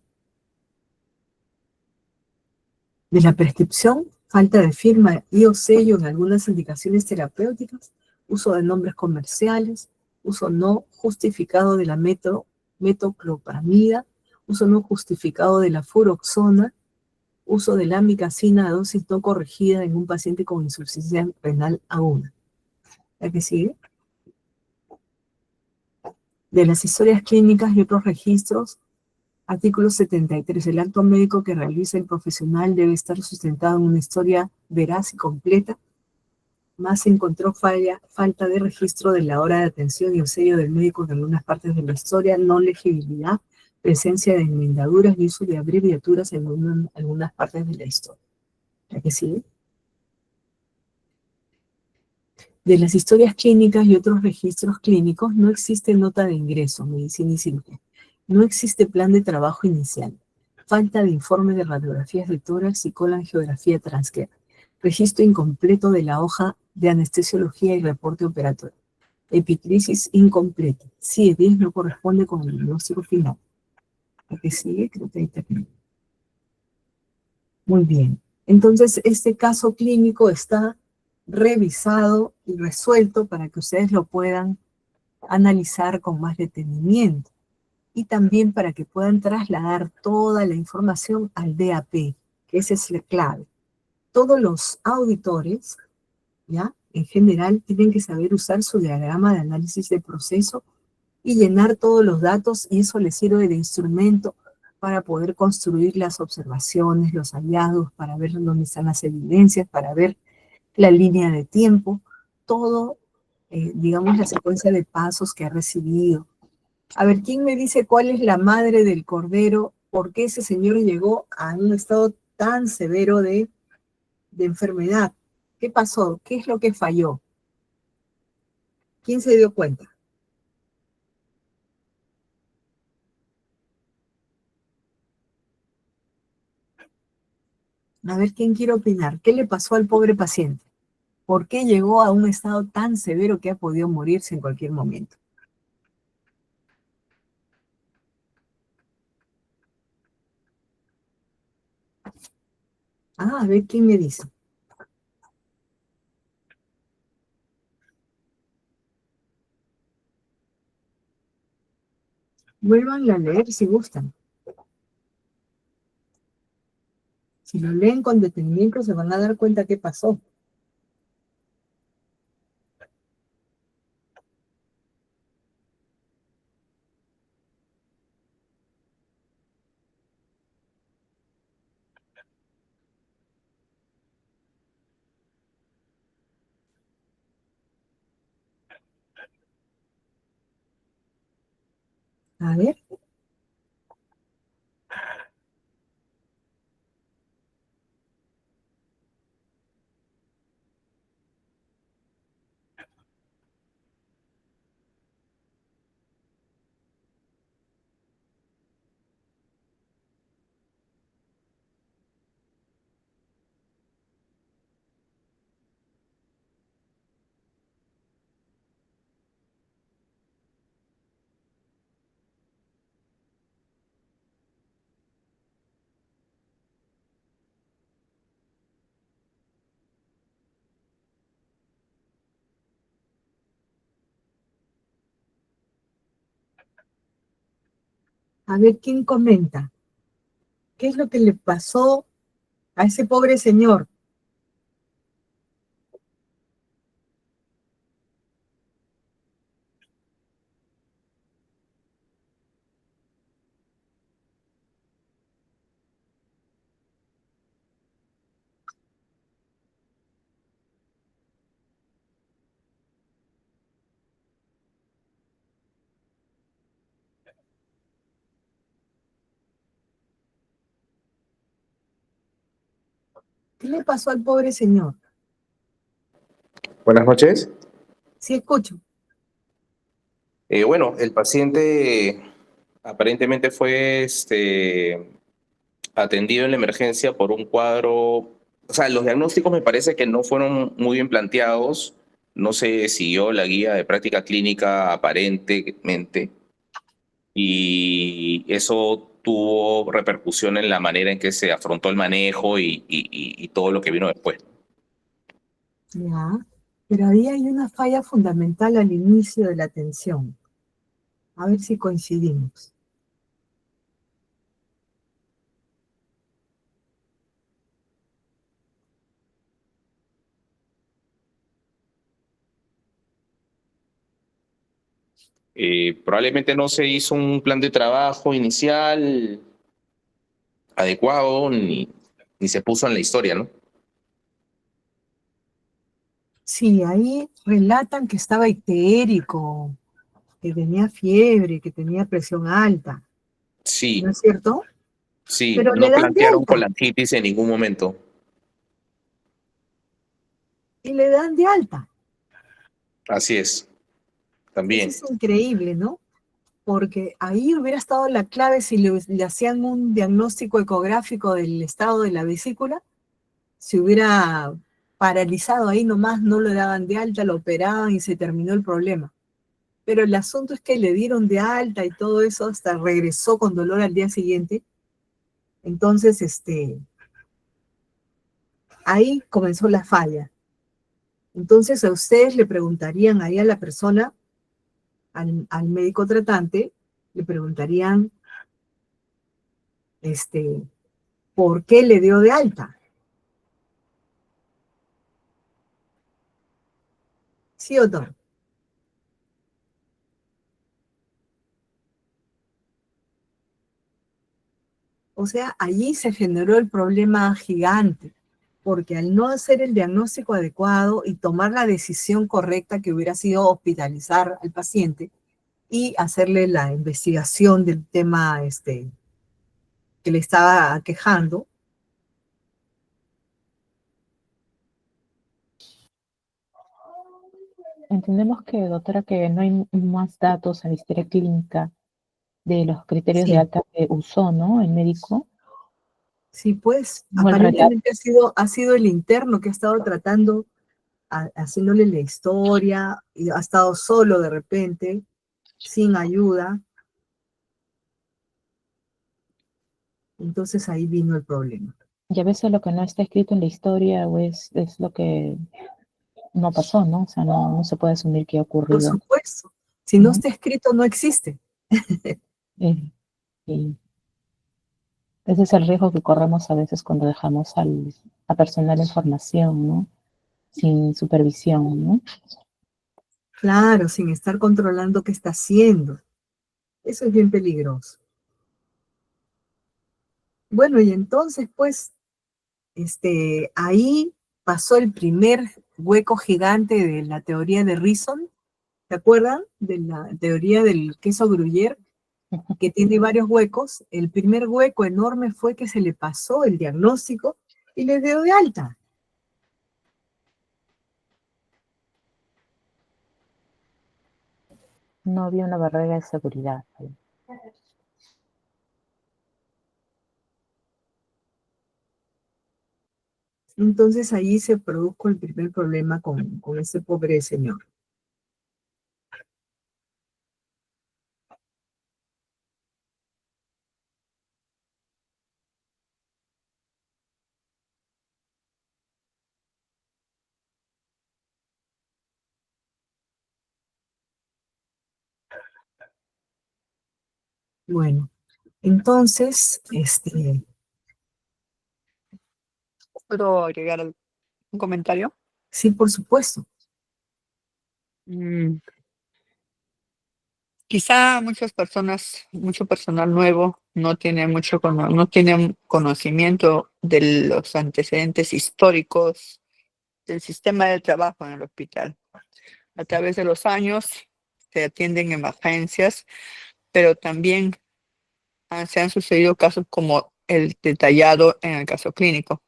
S1: De la prescripción, falta de firma y o sello en algunas indicaciones terapéuticas, uso de nombres comerciales, uso no justificado de la metoclopramida, uso no justificado de la furoxona, uso de la amicacina a dosis no corregida en un paciente con insuficiencia renal aguda. La que sigue. De las historias clínicas y otros registros, artículo 73. El acto médico que realiza el profesional debe estar sustentado en una historia veraz y completa. Más se encontró falta de registro de la hora de atención y el sello del médico en algunas partes de la historia, no legibilidad, presencia de enmendaduras y uso de abreviaturas en algunas partes de la historia. ¿La que sigue? De las historias clínicas y otros registros clínicos no existe nota de ingreso, medicina y cirugía. No existe plan de trabajo inicial. Falta de informe de radiografías de tórax y colangiografía transcránea. Registro incompleto de la hoja de anestesiología y reporte operatorio. Epicrisis incompleta. CIE-10 no corresponde con el diagnóstico final. ¿La que sigue? Creo que ahí termina. Muy bien. Entonces, este caso clínico está revisado y resuelto para que ustedes lo puedan analizar con más detenimiento y también para que puedan trasladar toda la información al DAP, que esa es la clave. Todos los auditores, ¿ya? En general, tienen que saber usar su diagrama de análisis de proceso y llenar todos los datos, y eso les sirve de instrumento para poder construir las observaciones, los hallazgos, para ver dónde están las evidencias, para ver la línea de tiempo, todo, digamos, la secuencia de pasos que ha recibido. A ver, ¿quién me dice cuál es la madre del cordero? ¿Por qué ese señor llegó a un estado tan severo de enfermedad? ¿Qué pasó? ¿Qué es lo que falló? ¿Quién se dio cuenta? A ver, ¿quién quiere opinar? ¿Qué le pasó al pobre paciente? ¿Por qué llegó a un estado tan severo que ha podido morirse en cualquier momento? Ah, a ver, ¿quién me dice? Vuelvan a leer si gustan. Si lo leen con detenimiento se van a dar cuenta qué pasó. A ver. A ver, ¿quién comenta? ¿Qué es lo que le pasó a ese pobre señor? ¿Qué le pasó al pobre señor?
S4: Buenas noches.
S1: Sí, escucho.
S4: Bueno, el paciente aparentemente fue atendido en la emergencia por un cuadro, o sea, los diagnósticos me parece que no fueron muy bien planteados, no se siguió la guía de práctica clínica aparentemente y eso tuvo repercusión en la manera en que se afrontó el manejo y todo lo que vino después.
S1: Ya. Pero ahí hay una falla fundamental al inicio de la atención. A ver si coincidimos.
S4: Probablemente no se hizo un plan de trabajo inicial adecuado ni se puso en la historia, ¿no?
S1: Sí, ahí relatan que estaba ictérico, que tenía fiebre, que tenía presión alta, ¿no
S4: Sí,
S1: es cierto?
S4: sí,
S1: Pero le
S4: no
S1: dan de
S4: plantearon
S1: alta,
S4: colangitis en ningún momento.
S1: y le dan de alta.
S4: Así es,
S1: Eso
S4: también.
S1: es increíble, ¿no? Porque ahí hubiera estado la clave si le hacían un diagnóstico ecográfico del estado de la vesícula, se hubiera paralizado ahí nomás, no lo daban de alta, lo operaban y se terminó el problema. Pero el asunto es que le dieron de alta y todo eso, hasta regresó con dolor al día siguiente. Entonces, ahí comenzó la falla. Entonces, a ustedes le preguntarían ahí a la persona, al médico tratante, le preguntarían, este, ¿por qué le dio de alta? ¿Sí o no? O sea, allí se generó el problema gigante, porque al no hacer el diagnóstico adecuado y tomar la decisión correcta que hubiera sido hospitalizar al paciente y hacerle la investigación del tema que le estaba aquejando,
S2: Entendemos que, doctora, que no hay más datos en la historia clínica de los criterios de
S1: sí,
S2: alta que usó, ¿no? El médico,
S1: sí, pues
S2: o el relato.
S1: aparentemente ha sido el interno que ha estado tratando, haciéndole la historia, y ha estado solo de repente, sin ayuda, entonces ahí vino el problema.
S2: Y a veces lo que no está escrito en la historia o es lo que no pasó, ¿no? O sea, no se puede asumir que ha
S1: Por
S2: ocurrido,
S1: supuesto, si no
S2: ¿no?
S1: está escrito, no existe.
S2: Y ese es el riesgo que corremos a veces cuando dejamos a personal en formación, ¿no? Sin supervisión, ¿no?
S1: Claro, sin estar controlando qué está haciendo. Eso es bien peligroso. Bueno, y entonces, pues, ahí pasó el primer hueco gigante de la teoría de Reason. ¿Se acuerdan de la teoría del queso Gruyère, que tiene varios huecos? El primer hueco enorme fue que se le pasó el diagnóstico y le dio de alta.
S2: No había una barrera de seguridad ahí.
S1: Entonces ahí se produjo el primer problema con ese pobre señor. Bueno, Entonces,
S5: ¿Puedo agregar un comentario?
S1: sí, por supuesto.
S5: Mm, Quizá muchas personas, mucho personal nuevo, no tienen conocimiento de los antecedentes históricos del sistema de trabajo en el hospital. A través de los años se atienden emergencias, pero también se han sucedido casos como el detallado en el caso clínico.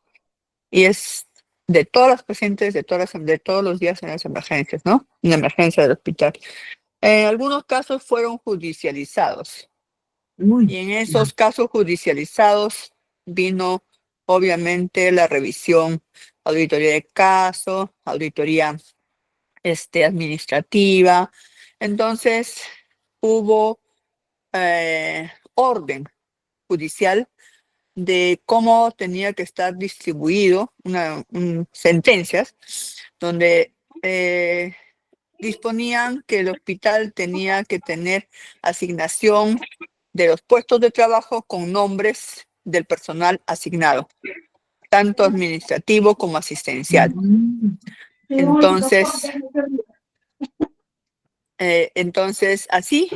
S5: Y es de todas las pacientes, de todos los días en las emergencias, ¿no? En la emergencia del hospital. Algunos casos fueron judicializados.
S1: Uy,
S5: Y en
S1: ya.
S5: esos casos judicializados vino obviamente la revisión, auditoría de caso, auditoría administrativa. Entonces hubo orden judicial de cómo tenía que estar distribuido sentencias donde disponían que el hospital tenía que tener asignación de los puestos de trabajo con nombres del personal asignado, tanto administrativo como asistencial.
S1: Mm,
S5: Entonces, así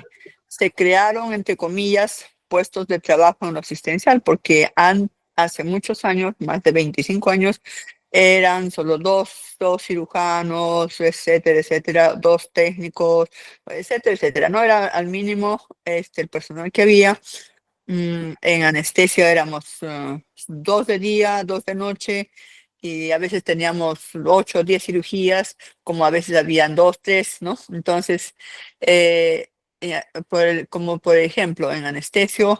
S5: se crearon, entre comillas, puestos de trabajo en lo asistencial, porque hace muchos años, más de 25 años, eran solo dos cirujanos, etcétera, etcétera, dos técnicos, etcétera, etcétera. No era al mínimo el personal que había. En anestesia éramos 2 de día, 2 de noche, y a veces teníamos 8 o 10 cirugías, como a veces habían 2, 3, ¿no? Entonces, como por ejemplo, en anestesio,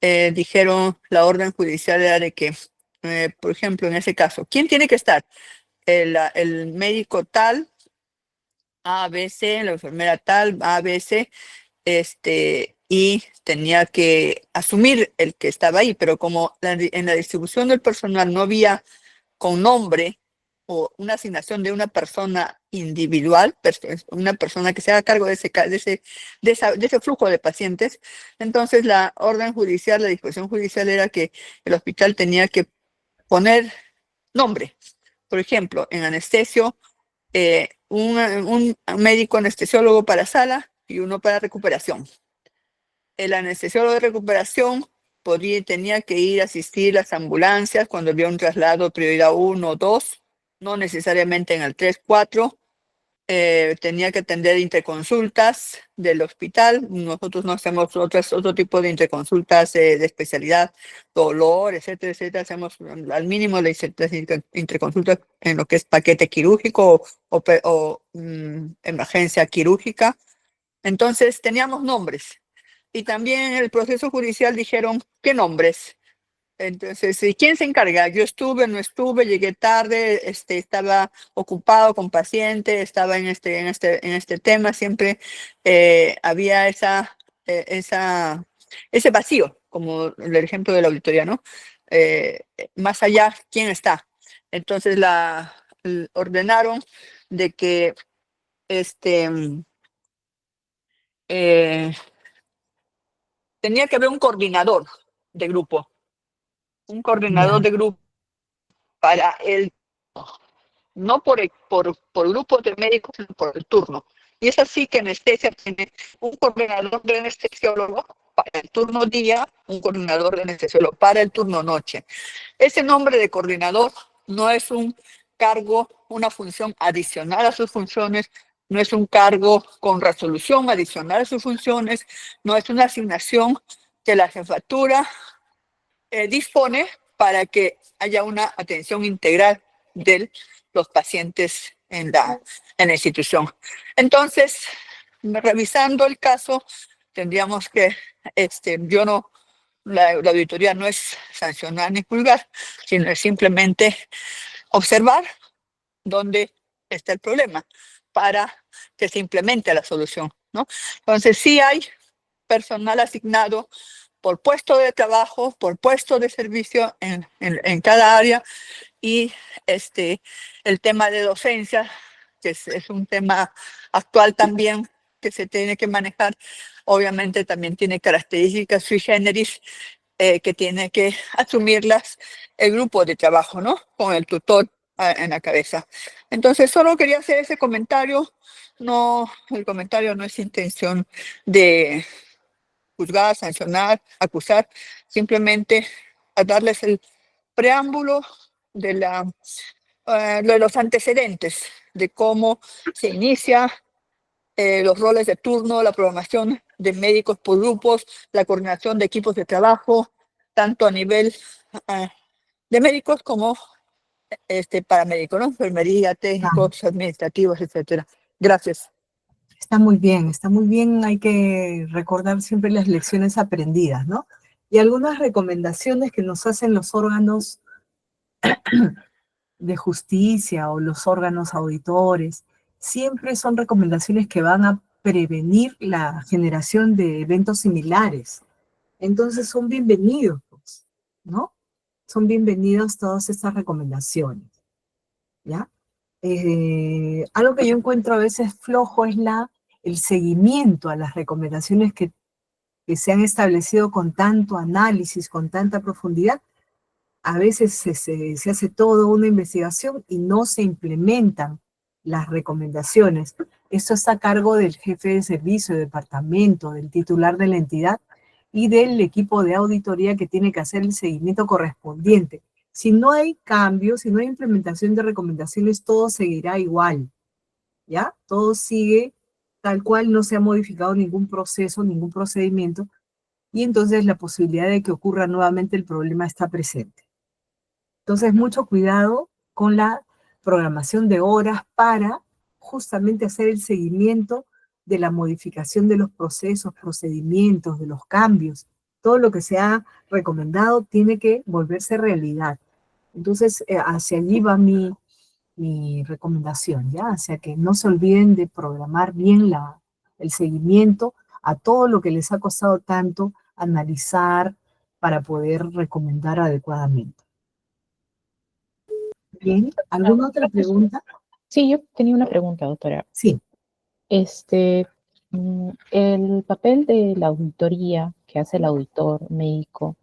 S5: dijeron, la orden judicial era de que, por ejemplo, en ese caso, ¿quién tiene que estar? El médico tal, ABC, la enfermera tal, ABC, y tenía que asumir el que estaba ahí, pero como en la distribución del personal no había con nombre o una asignación de una persona individual, una persona que se haga cargo de ese flujo de pacientes, entonces la orden judicial, la disposición judicial era que el hospital tenía que poner nombre. Por ejemplo, en anestesio, un médico anestesiólogo para sala y uno para recuperación. El anestesiólogo de recuperación tenía que ir a asistir las ambulancias cuando había un traslado prioridad 1 o 2, no necesariamente en el 3, 4. Tenía que atender interconsultas del hospital. Nosotros no hacemos otro tipo de interconsultas de especialidad, dolor, etcétera, etcétera. Hacemos al mínimo las interconsultas en lo que es paquete quirúrgico o emergencia quirúrgica. Entonces teníamos nombres. Y también en el proceso judicial dijeron, ¿qué nombres? Entonces, ¿y quién se encarga? Yo estuve, no estuve, llegué tarde, estaba ocupado con paciente, estaba en este tema, siempre había ese vacío, como el ejemplo de la auditoría, ¿no? Más allá, ¿quién está? Entonces ordenaron de que eh, tenía que haber un coordinador de grupo,
S1: ya.
S5: para el, no por grupos de médicos, sino por el turno. Y es así que anestesia tiene un coordinador de anestesiólogo para el turno día, un coordinador de anestesiólogo para el turno noche. Ese nombre de coordinador no es un cargo, una función adicional a sus funciones, no es un cargo con resolución adicional a sus funciones, no es una asignación que la jefatura dispone para que haya una atención integral de los pacientes en la institución. Entonces, revisando el caso, tendríamos que, yo no, la auditoría no es sancionar ni juzgar, sino es simplemente observar dónde está el problema para que se implemente la solución, ¿no? Entonces, sí hay personal asignado por puesto de trabajo, por puesto de servicio en cada área, y el tema de docencia, que es un tema actual también, que se tiene que manejar, obviamente también tiene características sui generis que tiene que asumirlas el grupo de trabajo, ¿no? Con el tutor en la cabeza. Entonces, solo quería hacer ese comentario. No, el comentario no es intención de juzgar, sancionar, acusar, simplemente a darles el preámbulo de de los antecedentes, de cómo se inicia los roles de turno, la programación de médicos por grupos, la coordinación de equipos de trabajo, tanto a nivel de médicos como paramédicos, ¿no? Enfermería,
S1: Ah,
S5: técnicos, administrativos, etcétera. Gracias.
S1: está muy bien, está muy bien. Hay que recordar siempre las lecciones aprendidas, ¿no? Y algunas recomendaciones que nos hacen los órganos de justicia o los órganos auditores, siempre son recomendaciones que van a prevenir la generación de eventos similares. Entonces son bienvenidos, pues, ¿no? Son bienvenidas todas estas recomendaciones, ¿ya? Algo que yo encuentro a veces flojo es el seguimiento a las recomendaciones que se han establecido con tanto análisis, con tanta profundidad. A veces se hace toda una investigación y no se implementan las recomendaciones. Esto está a cargo del jefe de servicio, de departamento, del titular de la entidad y del equipo de auditoría que tiene que hacer el seguimiento correspondiente. Si no hay cambios, si no hay implementación de recomendaciones, todo seguirá igual, ¿ya? Todo sigue tal cual, no se ha modificado ningún proceso, ningún procedimiento, y entonces la posibilidad de que ocurra nuevamente el problema está presente. Entonces, mucho cuidado con la programación de horas para justamente hacer el seguimiento de la modificación de los procesos, procedimientos, de los cambios. Todo lo que se ha recomendado tiene que volverse realidad. Entonces, hacia allí va mi recomendación, ¿ya? Hacia que no se olviden de programar bien el seguimiento a todo lo que les ha costado tanto analizar para poder recomendar adecuadamente. Bien, ¿alguna otra pregunta?
S2: Sí, yo tenía una pregunta, doctora.
S1: Sí,
S2: El papel de la auditoría que hace el auditor médico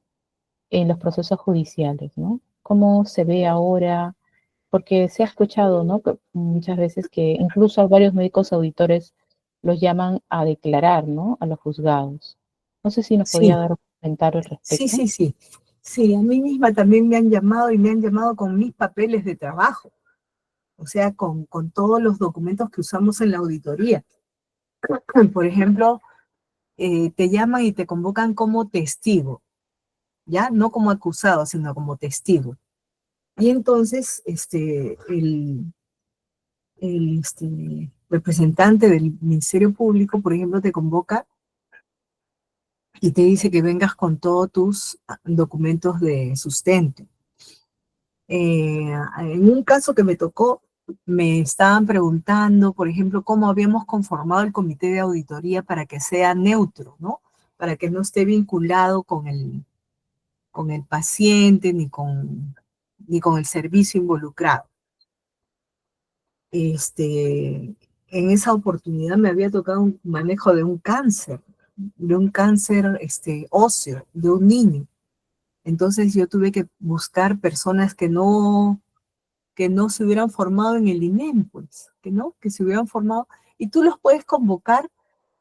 S2: en los procesos judiciales, ¿no? ¿Cómo se ve ahora? Porque se ha escuchado, ¿no? Que muchas veces que incluso a varios médicos auditores los llaman a declarar, ¿no? A los juzgados. No sé si nos podría
S1: sí,
S2: dar un comentario al
S1: sí,
S2: respecto.
S1: sí, sí. Sí, a mí misma también me han llamado y me han llamado con mis papeles de trabajo, o sea, con todos los documentos que usamos en la auditoría. Por ejemplo, te llaman y te convocan como testigo, ¿ya? No como acusado, sino como testigo. Y entonces, el representante del Ministerio Público, por ejemplo, te convoca y te dice que vengas con todos tus documentos de sustento. En un caso que me tocó, me estaban preguntando, por ejemplo, cómo habíamos conformado el comité de auditoría para que sea neutro, ¿no? Para que no esté vinculado con el paciente ni con el servicio involucrado. En esa oportunidad me había tocado un manejo de un cáncer óseo, de un niño. Entonces yo tuve que buscar personas que no se hubieran formado en el INEM, pues, que se hubieran formado, y tú los puedes convocar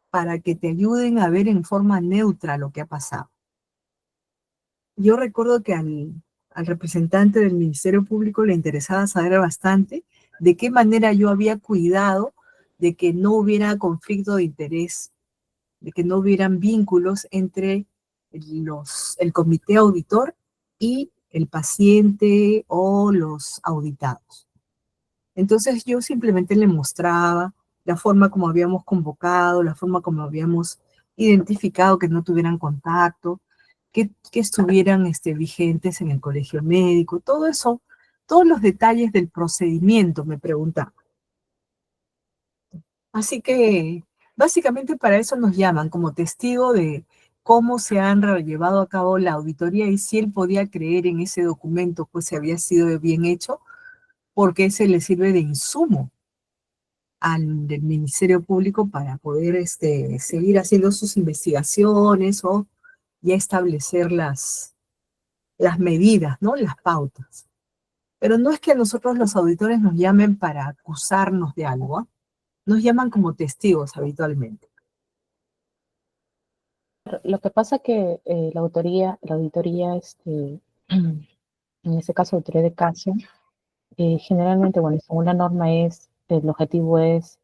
S1: para que te ayuden a ver en forma neutra lo que ha pasado. Yo recuerdo que al representante del Ministerio Público le interesaba saber bastante de qué manera yo había cuidado de que no hubiera conflicto de interés, de que no hubieran vínculos entre el comité auditor y el paciente o los auditados. Entonces yo simplemente le mostraba la forma como habíamos convocado, la forma como habíamos identificado que no tuvieran contacto, que estuvieran vigentes en el colegio médico, todo eso, todos los detalles del procedimiento me preguntaba. Así que básicamente para eso nos llaman como testigo de cómo se han llevado a cabo la auditoría y si él podía creer en ese documento, pues si había sido bien hecho, porque se le sirve de insumo al del Ministerio Público para poder seguir haciendo sus investigaciones o ya establecer las medidas, ¿no? Las pautas. Pero no es que a nosotros los auditores nos llamen para acusarnos de algo, ¿ah? Nos llaman como testigos habitualmente.
S2: Lo que pasa que la auditoría, en este caso, auditoría de caso, generalmente, bueno, según la norma el objetivo es,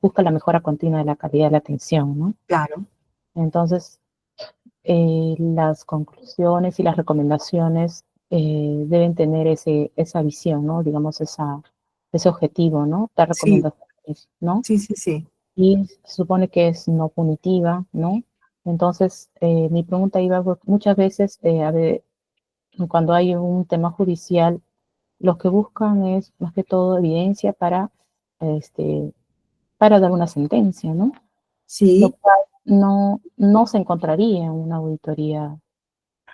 S2: busca la mejora continua de la calidad de la atención, ¿no?
S1: Claro,
S2: Entonces, las conclusiones y las recomendaciones deben tener esa visión, ¿no? Digamos, ese objetivo, ¿no? Dar
S1: sí,
S2: recomendaciones, ¿no?
S1: sí, sí, sí.
S2: Y se supone que es no punitiva, ¿no? Entonces, mi pregunta iba, muchas veces, a ver, cuando hay un tema judicial, los que buscan es más que todo evidencia este, para dar una sentencia, ¿no? Lo
S1: Sí,
S2: cual no se encontraría en una auditoría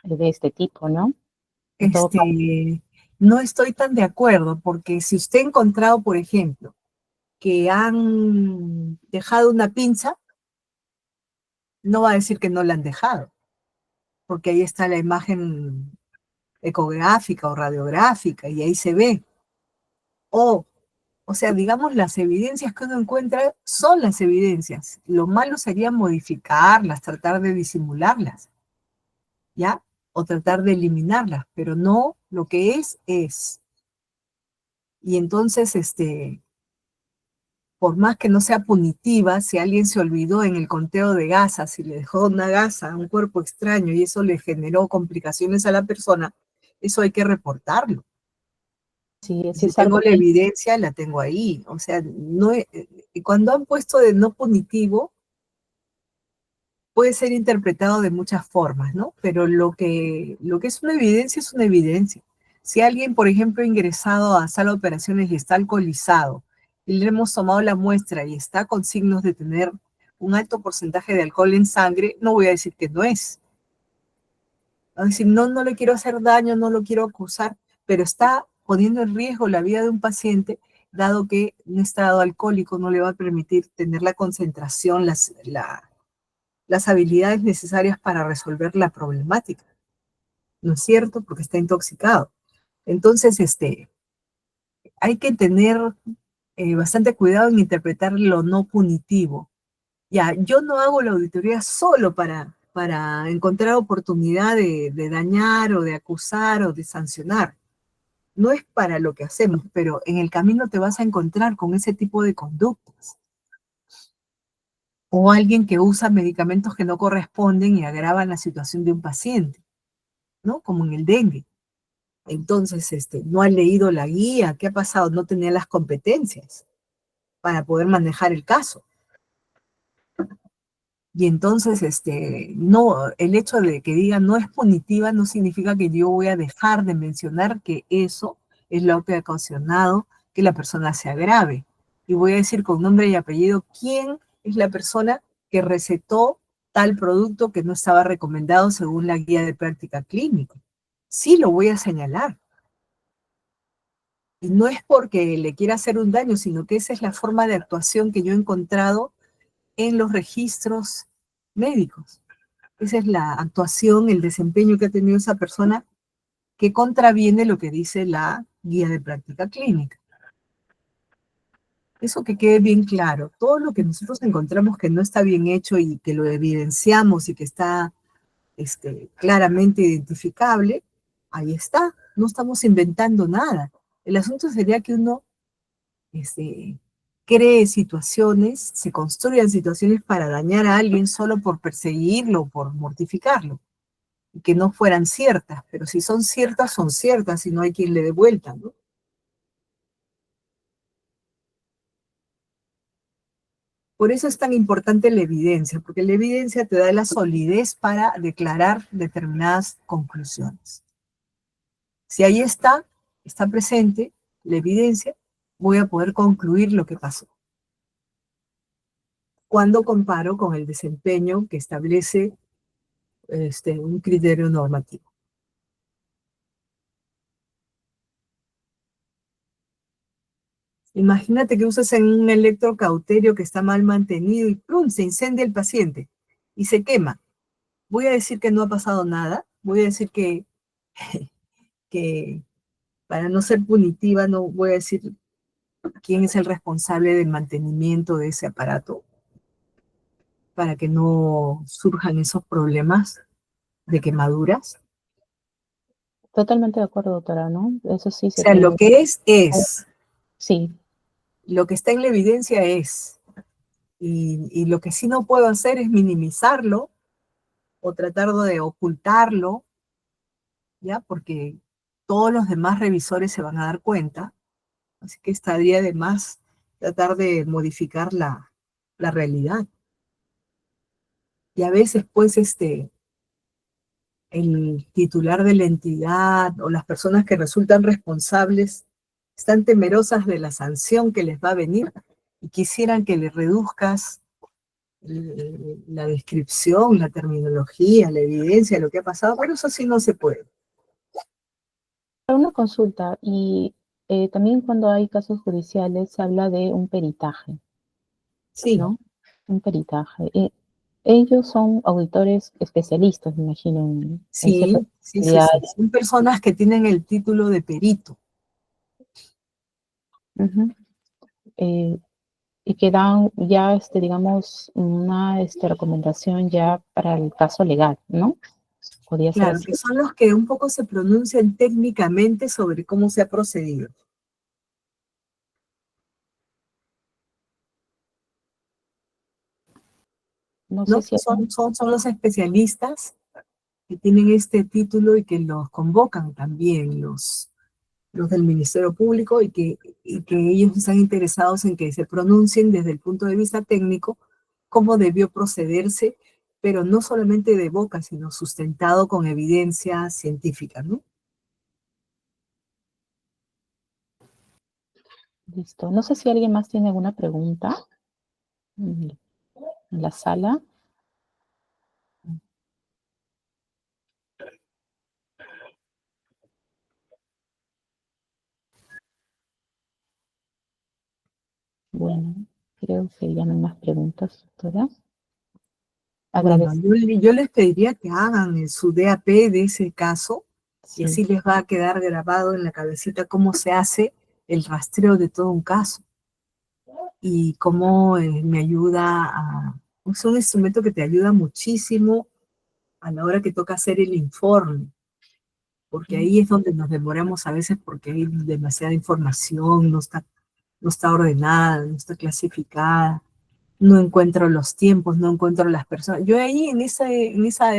S2: de este tipo, ¿no? En todo caso,
S1: no estoy tan de acuerdo, porque si usted ha encontrado, por ejemplo, que han dejado una pinza, no va a decir que no la han dejado, porque ahí está la imagen ecográfica o radiográfica y ahí se ve. O sea, digamos, las evidencias que uno encuentra son las evidencias. Lo malo sería modificarlas, tratar de disimularlas, ¿ya? O tratar de eliminarlas, pero no, lo que es. Y entonces, por más que no sea punitiva, si alguien se olvidó en el conteo de gasas, si le dejó una gasa a un cuerpo extraño y eso le generó complicaciones a la persona, eso hay que reportarlo.
S2: si
S1: Si
S2: es algo
S1: tengo la
S2: que
S1: evidencia, la tengo ahí. O sea, cuando han puesto de no punitivo, puede ser interpretado de muchas formas, ¿no? Pero lo que es una evidencia. Si alguien, por ejemplo, ha ingresado a sala de operaciones y está alcoholizado, y le hemos tomado la muestra y está con signos de tener un alto porcentaje de alcohol en sangre, no voy a decir que no es. Voy a decir, no, no le quiero hacer daño, no lo quiero acusar, pero está poniendo en riesgo la vida de un paciente, dado que un estado alcohólico no le va a permitir tener la concentración, las habilidades necesarias para resolver la problemática, ¿no es cierto? Porque está intoxicado. Entonces, hay que tener bastante cuidado en interpretar lo no punitivo. Ya, yo no hago la auditoría solo para encontrar oportunidad de dañar o de acusar o de sancionar. No es para lo que hacemos, pero en el camino te vas a encontrar con ese tipo de conductas. O alguien que usa medicamentos que no corresponden y agravan la situación de un paciente, ¿no? Como en el dengue. Entonces, no ha leído la guía, ¿qué ha pasado? No tenía las competencias para poder manejar el caso. Y entonces, no, el hecho de que diga no es punitiva no significa que yo voy a dejar de mencionar que eso es lo que ha ocasionado que la persona se agrave. Y voy a decir con nombre y apellido quién es la persona que recetó tal producto que no estaba recomendado según la guía de práctica clínica. Sí lo voy a señalar. Y no es porque le quiera hacer un daño, sino que esa es la forma de actuación que yo he encontrado en los registros médicos. Esa es la actuación, el desempeño que ha tenido esa persona que contraviene lo que dice la guía de práctica clínica. Eso que quede bien claro. Todo lo que nosotros encontramos que no está bien hecho y que lo evidenciamos y que está claramente identificable, ahí está. No estamos inventando nada. El asunto sería que uno cree situaciones, se construyan situaciones para dañar a alguien solo por perseguirlo, por mortificarlo, y que no fueran ciertas, pero si son ciertas y no hay quien le dé vuelta, ¿no? Por eso es tan importante la evidencia, porque la evidencia te da la solidez para declarar determinadas conclusiones. Si ahí está presente la evidencia, voy a poder concluir lo que pasó. Cuando comparo con el desempeño que establece un criterio normativo. Imagínate que usas en un electrocauterio que está mal mantenido y ¡prum! Se incendia el paciente y se quema. Voy a decir que no ha pasado nada, voy a decir que para no ser punitiva, no voy a decir quién es el responsable del mantenimiento de ese aparato para que no surjan esos problemas de quemaduras.
S2: Totalmente de acuerdo, doctora, ¿no? Eso sí
S1: O
S2: se
S1: sea, lo
S2: tiene.
S1: que es.
S2: Sí,
S1: Lo que está en la evidencia es. Y lo que sí no puedo hacer es minimizarlo o tratar de ocultarlo, ¿ya? Porque todos los demás revisores se van a dar cuenta. Así que estaría de más tratar de modificar la realidad. Y a veces, pues, el titular de la entidad o las personas que resultan responsables están temerosas de la sanción que les va a venir y quisieran que le reduzcas la descripción, la terminología, la evidencia, lo que ha pasado, pero eso sí no se puede.
S2: una consulta y también cuando hay casos judiciales se habla de un peritaje,
S1: Sí,
S2: ¿no? Un peritaje. Ellos son auditores especialistas, me imagino, en ciertas
S1: sí, sí, sí, sí.
S2: especialidades.
S1: Son personas que tienen el título de perito.
S2: Ujú. Eh, y que dan ya, digamos, una recomendación ya para el caso legal, ¿no? Podría ser
S1: Claro,
S2: así.
S1: que son los que un poco se pronuncian técnicamente sobre cómo se ha procedido.
S2: No sé
S1: ¿No?
S2: si
S1: Son los especialistas que tienen este título y que los convocan también los del Ministerio Público y que ellos están interesados en que se pronuncien desde el punto de vista técnico cómo debió procederse, pero no solamente de boca, sino sustentado con evidencia científica, ¿no?
S2: listo. No sé si alguien más tiene alguna pregunta en la sala. Bueno, creo que ya no hay más preguntas, doctora.
S1: Bueno,
S2: Agradezco.
S1: yo les pediría que hagan su DAP de ese caso y
S2: Sí,
S1: así les va a quedar grabado en la cabecita cómo se hace el rastreo de todo un caso y cómo me ayuda a... Es un instrumento que te ayuda muchísimo a la hora que toca hacer el informe, porque ahí es donde nos demoramos a veces porque hay demasiada información, no está ordenada, no está clasificada, no encuentro los tiempos, no encuentro las personas. Yo ahí en esa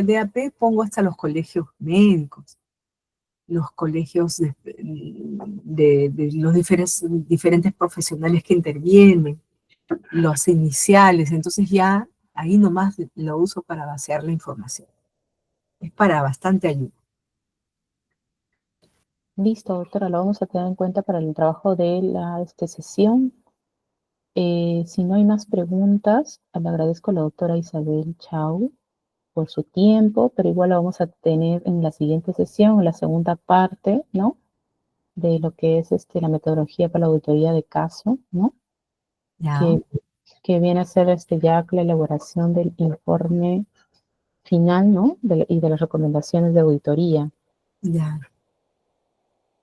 S1: DAP pongo hasta los colegios médicos, los colegios de los diferentes profesionales que intervienen, los iniciales, entonces ya ahí nomás lo uso para vaciar la información. Es para bastante ayuda.
S2: listo, doctora, lo vamos a tener en cuenta para el trabajo de la sesión. Si no hay más preguntas, le agradezco a la doctora Isabel Chau por su tiempo, pero igual lo vamos a tener en la siguiente sesión, en la segunda parte, ¿no? De lo que es la metodología para la auditoría de caso, ¿no?
S1: Ya,
S2: Que, que viene a ser ya la elaboración del informe final, ¿no? Y de las recomendaciones de auditoría.
S1: ya.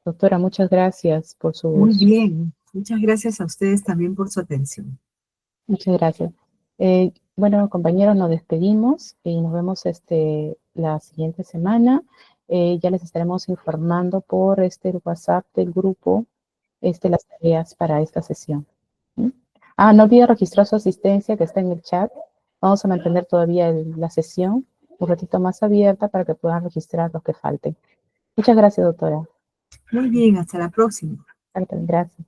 S2: Doctora, muchas gracias por
S1: Muy
S2: sus...
S1: bien. Muchas gracias a ustedes también por su atención.
S2: Muchas gracias. Bueno, compañeros, nos despedimos y nos vemos la siguiente semana. Ya les estaremos informando por el WhatsApp del grupo las tareas para esta sesión. ¿Mm? Ah, no olvide registrar su asistencia que está en el chat. Vamos a mantener todavía la sesión un ratito más abierta para que puedan registrar los que falten. Muchas gracias, doctora.
S1: Muy bien, hasta la próxima.
S2: Gracias.